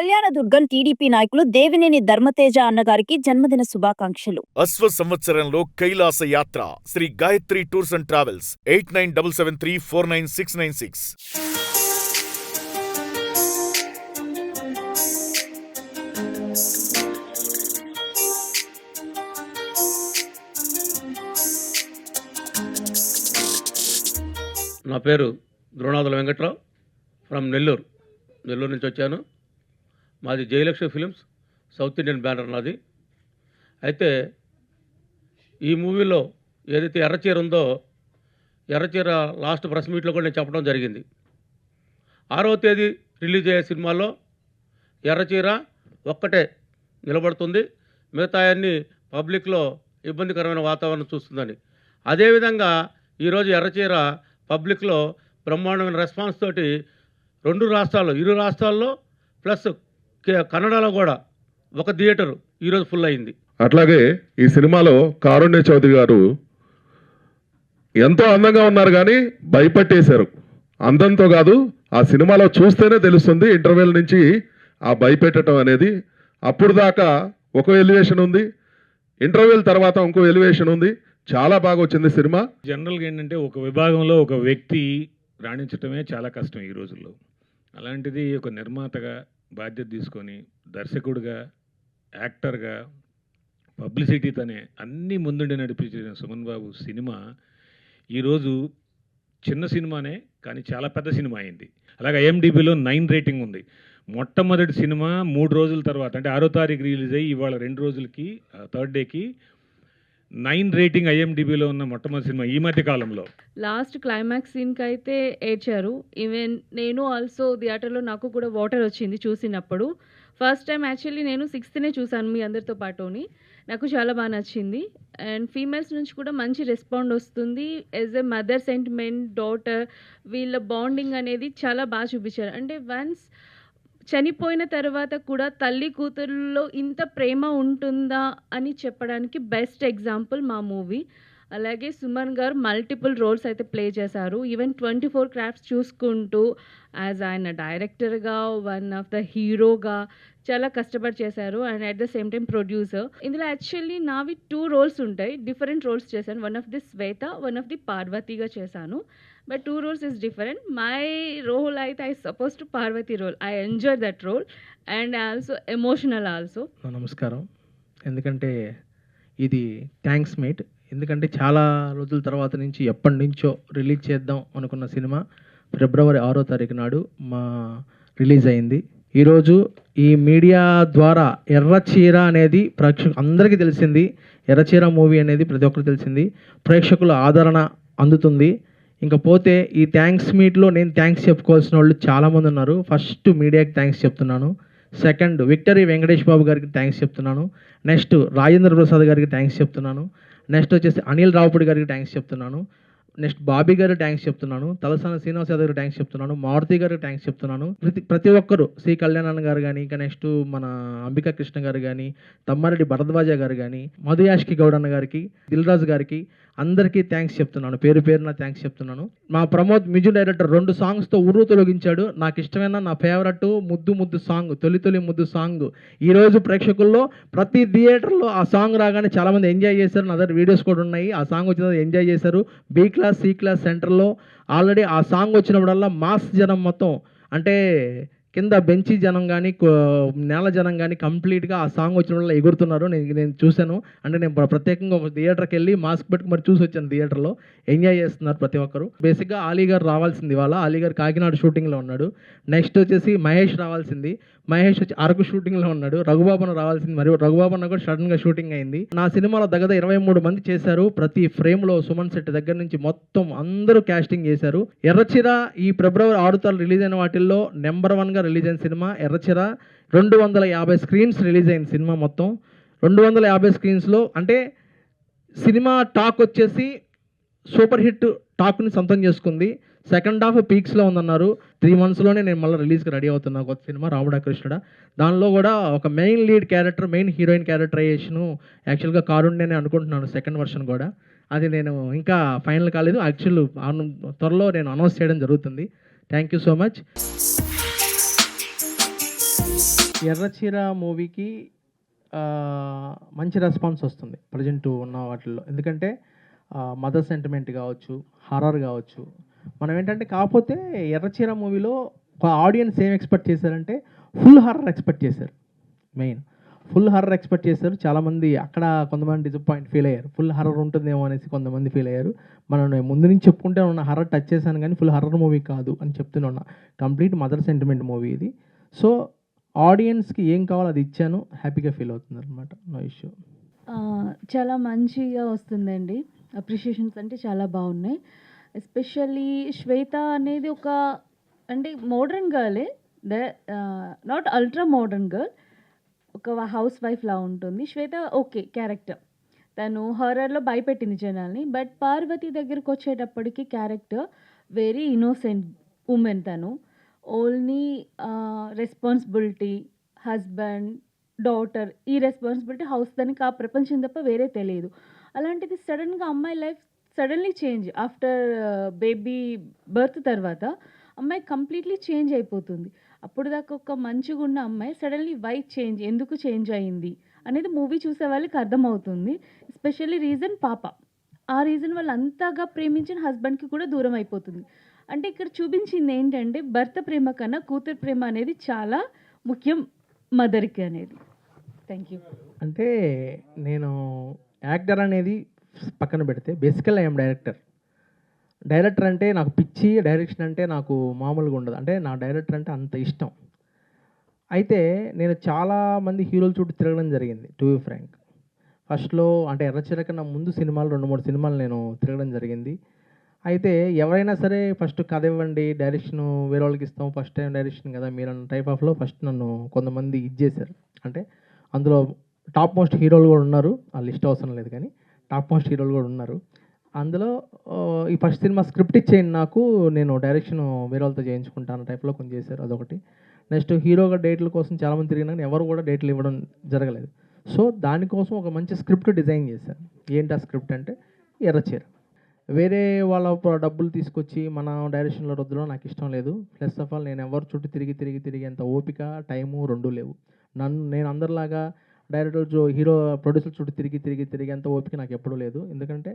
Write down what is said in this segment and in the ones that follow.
Kalyandurg TDP నాయకులు దేవినేని ధర్మతేజ అన్నగారికి జన్మదిన శుభాకాంక్షలు. అశ్వ సంవత్సరంలో కైలాస యాత్ర Shri Gayatri tours and travels 8977349696. నా పేరు ద్రోణాదుల వెంకట్రావు ఫ్రమ్ నెల్లూరు నుంచి వచ్చాను. మాది Jayalakshmi films south Indian banner నాది. అయితే ఈ మూవీలో ఏదైతే ఎర్రచీర ఉందో, ఎర్రచీర లాస్ట్ ప్రెస్ మీట్లో కూడా నేను చెప్పడం జరిగింది. 6వ తేదీ రిలీజ్ అయ్యే సినిమాలో ఎర్రచీర ఒక్కటే నిలబడుతుంది, మిగతా అన్ని పబ్లిక్లో ఇబ్బందికరమైన వాతావరణం చూస్తుందని. అదేవిధంగా ఈరోజు ఎర్రచీర పబ్లిక్లో బ్రహ్మాండమైన రెస్పాన్స్ తోటి ఇరు రాష్ట్రాల్లో ప్లస్ కన్నడలో కూడా ఒక థియేటర్ ఈరోజు ఫుల్ అయింది. అట్లాగే ఈ సినిమాలో కారుణ్య చౌదరి గారు ఎంతో అందంగా ఉన్నారు, కానీ భయపెట్టేశారు. అందంతో కాదు, ఆ సినిమాలో చూస్తేనే తెలుస్తుంది. ఇంటర్వెల్ నుంచి ఆ భయపెట్టడం అనేది, అప్పుడు దాకా ఒక ఎలివేషన్ ఉంది, ఇంటర్వెల్ తర్వాత ఇంకో ఎలివేషన్ ఉంది. చాలా బాగా వచ్చింది సినిమా. జనరల్గా ఏంటంటే ఒక విభాగంలో ఒక వ్యక్తి రాణించడమే చాలా కష్టం ఈ రోజుల్లో. అలాంటిది ఒక నిర్మాతగా బాధ్యత తీసుకొని, దర్శకుడిగా, యాక్టర్గా, పబ్లిసిటీతోనే అన్నీ ముందుండి నడిపించిన సుమన్ బాబు సినిమా ఈరోజు చిన్న సినిమానే కానీ చాలా పెద్ద సినిమా అయింది. అలాగే IMDbలో 9 రేటింగ్ ఉంది. మొట్టమొదటి సినిమా 3 రోజుల తర్వాత, అంటే 6వ తారీఖు రిలీజ్ అయ్యి ఇవాళ 2 రోజులకి, థర్డ్ డేకి 9 రేటింగ్ IMDbలో ఉన్న మొట్టమొదటి సినిమా ఈ మధ్య కాలంలో. లాస్ట్ క్లైమాక్స్ సీన్కి అయితే ఏడ్చారు. ఈవెన్ నేను ఆల్సో థియేటర్లో నాకు కూడా వాటర్ వచ్చింది చూసినప్పుడు. ఫస్ట్ టైం యాక్చువల్లీ నేను 6th చూశాను మీ అందరితో పాటుని. నాకు చాలా బాగా నచ్చింది. అండ్ ఫీమేల్స్ నుంచి కూడా మంచి రెస్పాండ్ వస్తుంది. As a mother sentiment, daughter, వీళ్ళ బాండింగ్ అనేది చాలా బాగా చూపించారు. అంటే వన్స్ చనిపోయిన తర్వాత కూడా తల్లి కూతురులో ఇంత ప్రేమ ఉంటుందా అని చెప్పడానికి బెస్ట్ ఎగ్జాంపుల్ మా మూవీ. అలాగే సుమన్ గారు మల్టిపుల్ రోల్స్ అయితే ప్లే చేశారు. ఈవెన్ 24 క్రాఫ్ట్స్ చూసుకుంటూ యాజ్ ఆయన డైరెక్టర్గా, వన్ ఆఫ్ ద హీరోగా చాలా కష్టపడి చేశారు. And at the same time producer. ఇందులో యాక్చువల్లీ నావి 2 రోల్స్ ఉంటాయి, డిఫరెంట్ రోల్స్ చేశాను. One of the Shweta, one of the పార్వతిగా చేశాను. But 2 roles is different. My role అయితే I supposed to Parvati role. I enjoy that role and also emotional also. నమస్కారం. ఎందుకంటే ఇది థ్యాంక్స్ మేట్. ఎందుకంటే చాలా రోజుల తర్వాత నుంచి ఎప్పటి నుంచో రిలీజ్ చేద్దాం అనుకున్న సినిమా ఫిబ్రవరి 6వ తారీఖు నాడు రిలీజ్ అయింది. ఈరోజు ఈ మీడియా ద్వారా ఎర్రచీర అనేది అందరికీ తెలిసింది. ఎర్రచీర మూవీ అనేది ప్రతి ఒక్కరికి తెలిసింది. ప్రేక్షకుల ఆదరణ అందుతుంది. ఇంకపోతే ఈ థ్యాంక్స్ మీట్లో నేను థ్యాంక్స్ చెప్పుకోవాల్సిన వాళ్ళు చాలామంది ఉన్నారు. ఫస్ట్ మీడియాకి థ్యాంక్స్ చెప్తున్నాను. సెకండ్ విక్టరీ వెంకటేష్ బాబు గారికి థ్యాంక్స్ చెప్తున్నాను. నెక్స్ట్ రాజేంద్ర ప్రసాద్ గారికి థ్యాంక్స్ చెప్తున్నాను. నెక్స్ట్ వచ్చేసి అనిల్ రావుపూడి గారికి థ్యాంక్స్ చెప్తున్నాను. నెక్స్ట్ బాబీ గారికి థ్యాంక్స్ చెప్తున్నాను. తలసాని శ్రీనివాస్ యాదవ్ గారికి థ్యాంక్స్ చెప్తున్నాను. మారుతి గారికి థ్యాంక్స్ చెప్తున్నాను. ప్రతి ఒక్కరు, సి కళ్యాణ్ గారు కానీ, ఇంకా నెక్స్ట్ మన అంబికా కృష్ణ గారు కానీ, తమ్మారెడ్డి భరద్వాజ గారు కానీ, మధుయాష్కి గౌడ్ అన్న గారికి, దిల్ రాజు గారికి, అందరికీ థ్యాంక్స్ చెప్తున్నాను. పేరున థ్యాంక్స్ చెప్తున్నాను. మా ప్రమోద్ మ్యూజిక్ డైరెక్టర్ 2 సాంగ్స్తో ఉర్రు తొలగించాడు. నాకు ఇష్టమైన నా ఫేవరెట్ ముద్దు సాంగ్, తొలి ముద్దు సాంగ్ ఈరోజు ప్రేక్షకుల్లో ప్రతి థియేటర్లో ఆ సాంగ్ రాగానే చాలామంది ఎంజాయ్ చేశారు. నా దగ్గర వీడియోస్ కూడా ఉన్నాయి. ఆ సాంగ్ వచ్చిన ఎంజాయ్ చేశారు. B క్లాస్, C క్లాస్ సెంటర్లో ఆల్రెడీ ఆ సాంగ్ వచ్చినప్పుడల్లా మాస్ జనం మొత్తం, అంటే కింద బెంచి జనం కానీ, నేల జనం కానీ కంప్లీట్గా ఆ సాంగ్ వచ్చిన వల్ల ఎగురుతున్నారు. నేను చూశాను. అంటే నేను ప్రత్యేకంగా ఒక థియేటర్కి వెళ్ళి మాస్క్ పెట్టుకు మరి చూసి వచ్చాను. థియేటర్లో ఎంజాయ్ చేస్తున్నారు ప్రతి ఒక్కరు. బేసిక్గా ఆలీ గారు రావాల్సింది, వాళ్ళ ఆలీ గారు కాకినాడ షూటింగ్లో ఉన్నాడు. నెక్స్ట్ వచ్చేసి మహేష్ రావాల్సింది, మహేష్ వచ్చి అరకు షూటింగ్లో ఉన్నాడు. రఘుబాబున రావాల్సింది, మరి రఘుబాబున కూడా సడన్గా షూటింగ్ అయింది. నా సినిమాలో దగ్గర 23 మంది చేశారు. ప్రతి ఫ్రేమ్లో సుమన్ శెట్టి దగ్గర నుంచి మొత్తం అందరూ క్యాస్టింగ్ చేశారు. ఎర్రచీర ఈ ఫిబ్రవరి 6వ తారీఖు రిలీజ్ అయిన వాటిల్లో నెంబర్ 1గా రిలీజ్ అయిన సినిమా ఎర్రచీర. 250 స్క్రీన్స్ రిలీజ్ అయింది సినిమా మొత్తం. 250 స్క్రీన్స్లో అంటే సినిమా టాక్ వచ్చేసి సూపర్ హిట్ టాక్ని సొంతం చేసుకుంది. సెకండ్ హాఫ్ పీక్స్లో ఉందన్నారు. 3 monthsలోనే నేను మళ్ళీ రిలీజ్కి రెడీ అవుతున్నా కొత్త సినిమా రాముడా కృష్ణుడా. దానిలో కూడా ఒక main lead character, main heroine characterisation యాక్చువల్గా కారుణ్యనే అనుకుంటున్నాను. సెకండ్ వర్షన్ కూడా అది నేను ఇంకా ఫైనల్ కాలేదు. యాక్చువల్ త్వరలో నేను అనౌన్స్ చేయడం జరుగుతుంది. Thank you so much. Erracheera మూవీకి మంచి రెస్పాన్స్ వస్తుంది ప్రజెంట్ ఉన్న వాటిల్లో. ఎందుకంటే మదర్ సెంటిమెంట్ కావచ్చు, హర్రర్ కావచ్చు. మనం ఏంటంటే కాకపోతే ఎర్రచీర మూవీలో ఆడియన్స్ ఏం ఎక్స్పెక్ట్ చేశారంటే ఫుల్ హర్రర్ ఎక్స్పెక్ట్ చేశారు. మెయిన్ ఫుల్ హర్రర్ ఎక్స్పెక్ట్ చేశారు. చాలామంది అక్కడ కొంతమంది డిసప్పాయింట్ ఫీల్ అయ్యారు. ఫుల్ హర్రర్ ఉంటుందేమో అనేసి కొంతమంది ఫీల్ అయ్యారు. నేను ముందు నుంచి చెప్పుకుంటే ఉన్న హర్రర్ టచ్ చేశాను కానీ ఫుల్ హర్రర్ మూవీ కాదు అని చెప్తూనే ఉన్నా. కంప్లీట్ మదర్ సెంటిమెంట్ మూవీ ఇది. సో ఆడియన్స్కి ఏం కావాలో అది ఇచ్చాను, హ్యాపీగా ఫీల్ అవుతుంది అనమాట. No issue. చాలా మంచిగా వస్తుందండి. అప్రిషియేషన్స్ అంటే చాలా బాగున్నాయి. ఎస్పెషల్లీ శ్వేత అనేది ఒక అంటే మోడర్న్ గర్లే, నాట్ అల్ట్రా మోడర్న్ గర్ల్, ఒక హౌస్ వైఫ్లా ఉంటుంది. శ్వేత ఓకే క్యారెక్టర్, తను హర్రర్లో భయపెట్టింది జనాల్ని. బట్ పార్వతి దగ్గరకు వచ్చేటప్పటికి క్యారెక్టర్ వెరీ ఇన్నోసెంట్ ఉమెన్. తను ఓన్లీ రెస్పాన్సిబిలిటీ, హస్బెండ్, డాటర్, ఈ రెస్పాన్సిబిలిటీ, హౌస్, దానికి ఆ ప్రపంచం తప్ప వేరే తెలియదు. అలాంటిది సడన్గా అమ్మాయి life suddenly change after baby birth తర్వాత అమ్మాయి కంప్లీట్లీ చేంజ్ అయిపోతుంది. అప్పుడు దాకా ఒక మంచిగా ఉన్న అమ్మాయి సడన్లీ వై చేంజ్, ఎందుకు చేంజ్ అయింది అనేది మూవీ చూసే వాళ్ళకి అర్థమవుతుంది. ఎస్పెషల్లీ రీజన్ పాప. ఆ రీజన్ వాళ్ళు అంతగా ప్రేమించిన హస్బెండ్కి కూడా దూరం అయిపోతుంది. అంటే ఇక్కడ చూపించింది ఏంటంటే భర్త ప్రేమ కన్నా కూతురు ప్రేమ అనేది చాలా ముఖ్యం మదర్కి అనేది. Thank you. అంటే నేను యాక్టర్ అనేది పక్కన పెడితే బేసికల్ ఐఎమ్ డైరెక్టర్. డైరెక్టర్ అంటే నాకు పిచ్చి, డైరెక్షన్ అంటే నాకు మామూలుగా ఉండదు. అంటే నా డైరెక్టర్ అంటే అంత ఇష్టం. అయితే నేను చాలామంది హీరోల చుట్టూ తిరగడం జరిగింది. టు బి ఫ్రాంక్, ఫస్ట్లో అంటే ఎర్రచీర కన్నా ముందు సినిమాలు 2-3 సినిమాలు నేను తిరగడం జరిగింది. అయితే ఎవరైనా సరే ఫస్ట్ కథ ఇవ్వండి, డైరెక్షన్ వేరే వాళ్ళకి ఇస్తాం, ఫస్ట్ టైం డైరెక్షన్ కదా మీరు అన్న టైప్ ఆఫ్లో ఫస్ట్ నన్ను కొంతమంది చేశారు. అంటే అందులో టాప్ మోస్ట్ హీరోలు కూడా ఉన్నారు, ఆ లిస్ట్ అవసరం లేదు కానీ టాప్ మోస్ట్ హీరోలు కూడా ఉన్నారు. అందులో ఈ ఫస్ట్ సినిమా స్క్రిప్ట్ ఇచ్చేయండి నాకు, నేను డైరెక్షన్ వేరే వాళ్ళతో చేయించుకుంటాను టైప్లో కొంచెం చేశారు, అదొకటి. నెక్స్ట్ హీరోగా డేట్ల కోసం చాలామంది తిరిగినా కానీ ఎవరు కూడా డేట్లు ఇవ్వడం జరగలేదు. సో దానికోసం ఒక మంచి స్క్రిప్ట్ డిజైన్ చేశాను. ఏంటి ఆ స్క్రిప్ట్ అంటే ఎర్రచీర. వేరే వాళ్ళ డబ్బులు తీసుకొచ్చి మన డైరెక్షన్లో రుద్దడం నాకు ఇష్టం లేదు. ప్లస్ ఆఫ్ ఆల్ నేను ఎవరు చుట్టూ తిరిగి అంత ఓపిక, టైము రెండూ లేవు. నేను అందరిలాగా డైరెక్టర్ హీరో ప్రొడ్యూసర్ చుట్టూ తిరిగి అంత ఓపిక నాకు ఎప్పుడూ లేదు. ఎందుకంటే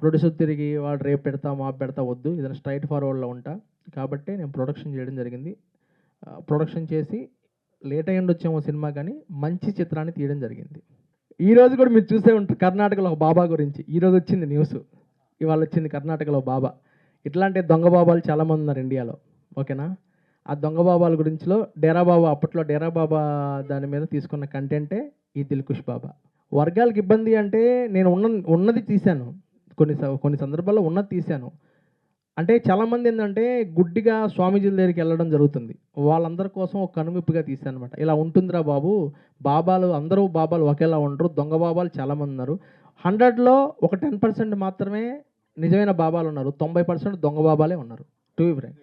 ప్రొడ్యూసర్ తిరిగి వాడు రేపు పెడతా మాపు పెడతా వద్దు, ఏదైనా స్ట్రైట్ ఫార్వర్డ్లో ఉంటా. కాబట్టి నేను ప్రొడక్షన్ చేయడం జరిగింది. ప్రొడక్షన్ చేసి లేట్ అయ్యి వచ్చేమో సినిమా కానీ మంచి చిత్రాన్ని తీయడం జరిగింది. ఈరోజు కూడా మీరు చూసే ఉంటారు కర్ణాటకలో ఒక బాబా గురించి. ఈరోజు వచ్చింది న్యూస్, ఇవాళ వచ్చింది కర్ణాటకలో బాబా. ఇట్లాంటి దొంగ బాబాలు చాలామంది ఉన్నారు ఇండియాలో, ఓకేనా. ఆ దొంగ బాబాల గురించిలో డేరా బాబా, అప్పట్లో డేరా బాబా దాని మీద తీసుకున్న కంటెంటే ఈ దిల్కుష్ బాబా. వర్గాలకు ఇబ్బంది అంటే నేను ఉన్నది తీశాను, కొన్ని సందర్భాల్లో ఉన్నది తీశాను. అంటే చాలామంది ఏంటంటే గుడ్డిగా స్వామీజీల దగ్గరికి వెళ్ళడం జరుగుతుంది. వాళ్ళందరి కోసం ఒక కనువిప్పుగా తీశాను అనమాట. ఇలా ఉంటుందిరా బాబు, అందరూ బాబాలు ఒకేలా ఉండరు, దొంగ బాబాలు చాలామంది ఉన్నారు. 100లో ఒక 10% మాత్రమే నిజమైన బాబాలు ఉన్నారు, 90% దొంగ బాబాలే ఉన్నారు. To be Frank.